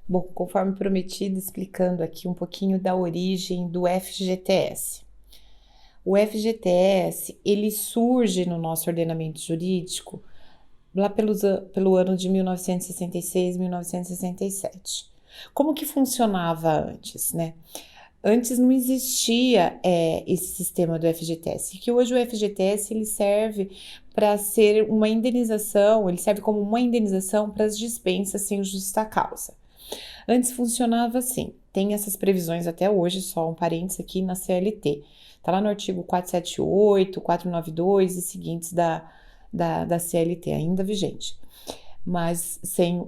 Bom, conforme prometido, explicando aqui um pouquinho da origem do FGTS. O FGTS, ele surge no nosso ordenamento jurídico lá pelo ano de 1966, 1967. Como que funcionava antes, né? Antes não existia esse sistema do FGTS, que hoje o FGTS ele serve para ser uma indenização, ele serve como uma indenização para as dispensas sem justa causa. Antes funcionava assim, tem essas previsões até hoje, só um parênteses aqui na CLT. Está lá no artigo 478, 492 e seguintes da CLT, ainda vigente, mas sem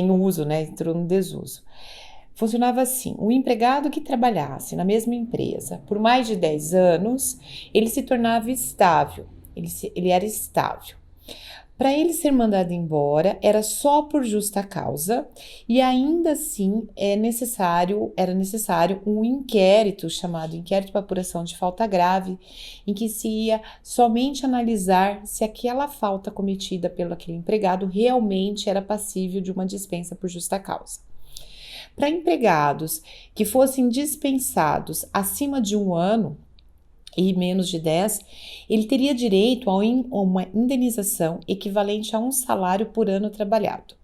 uso, né? Entrou no desuso. Funcionava assim: o empregado que trabalhasse na mesma empresa por mais de 10 anos, ele se tornava estável, ele era estável. Para ele ser mandado embora, era só por justa causa e ainda assim era necessário um inquérito chamado inquérito para apuração de falta grave, em que se ia somente analisar se aquela falta cometida pelo aquele empregado realmente era passível de uma dispensa por justa causa. Para empregados que fossem dispensados acima de 1 ano, e menos de 10, ele teria direito a uma indenização equivalente a 1 salário por ano trabalhado.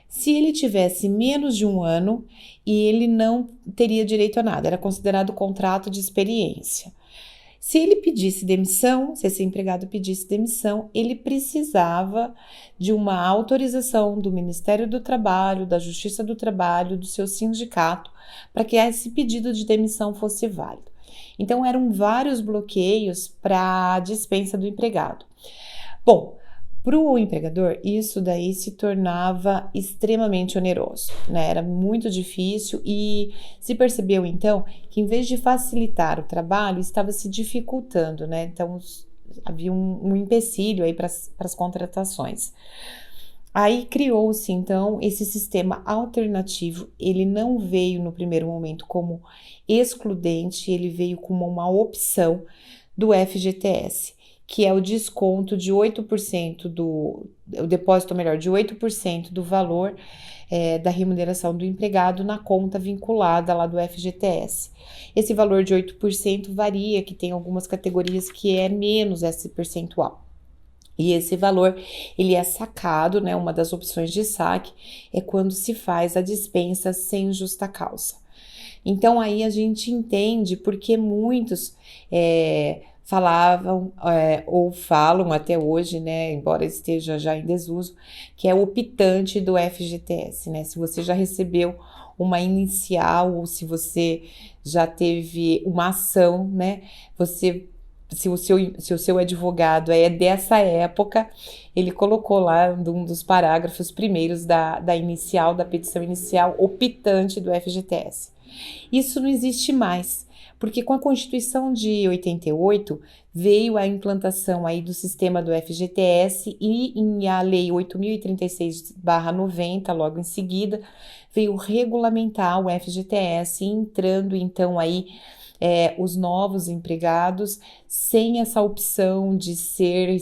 Se ele tivesse menos de 1 ano, ele não teria direito a nada, era considerado contrato de experiência. Se ele pedisse demissão, se esse empregado pedisse demissão, ele precisava de uma autorização do Ministério do Trabalho, da Justiça do Trabalho, do seu sindicato, para que esse pedido de demissão fosse válido. Então, eram vários bloqueios para a dispensa do empregado. Bom, para o empregador, isso daí se tornava extremamente oneroso, né? Era muito difícil e se percebeu, então, que em vez de facilitar o trabalho, estava se dificultando, né? Então, havia um empecilho aí para as contratações. Aí criou-se, então, esse sistema alternativo. Ele não veio no primeiro momento como excludente, ele veio como uma opção do FGTS, que é o desconto de 8% o depósito melhor, de 8% do valor da remuneração do empregado na conta vinculada lá do FGTS. Esse valor de 8% varia, que tem algumas categorias que é menos esse percentual. E esse valor, ele é sacado, né? Uma das opções de saque é quando se faz a dispensa sem justa causa. Então, aí a gente entende porque muitos falavam ou falam até hoje, né? Embora esteja já em desuso, que é o optante do FGTS, né? Se você já recebeu uma inicial ou se você já teve uma ação, né? Se o seu advogado é dessa época, ele colocou lá um dos parágrafos primeiros da petição inicial, optante do FGTS. Isso não existe mais, porque com a Constituição de 88 veio a implantação aí do sistema do FGTS e a Lei 8.036/90, logo em seguida, veio regulamentar o FGTS, entrando então aí os novos empregados sem essa opção de ser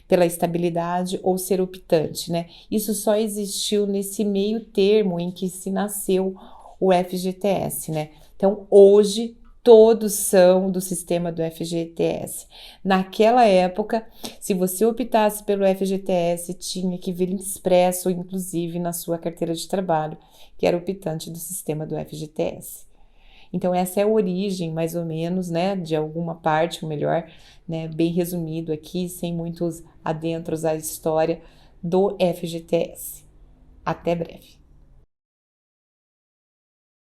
pela estabilidade ou ser optante, né? Isso só existiu nesse meio termo em que se nasceu o FGTS, né? Então, hoje, todos são do sistema do FGTS. Naquela época, se você optasse pelo FGTS, tinha que vir expresso, inclusive, na sua carteira de trabalho, que era optante do sistema do FGTS. Então, essa é a origem, mais ou menos, né, de alguma parte, ou melhor, né, bem resumido aqui, sem muitos adentros à história do FGTS. Até breve.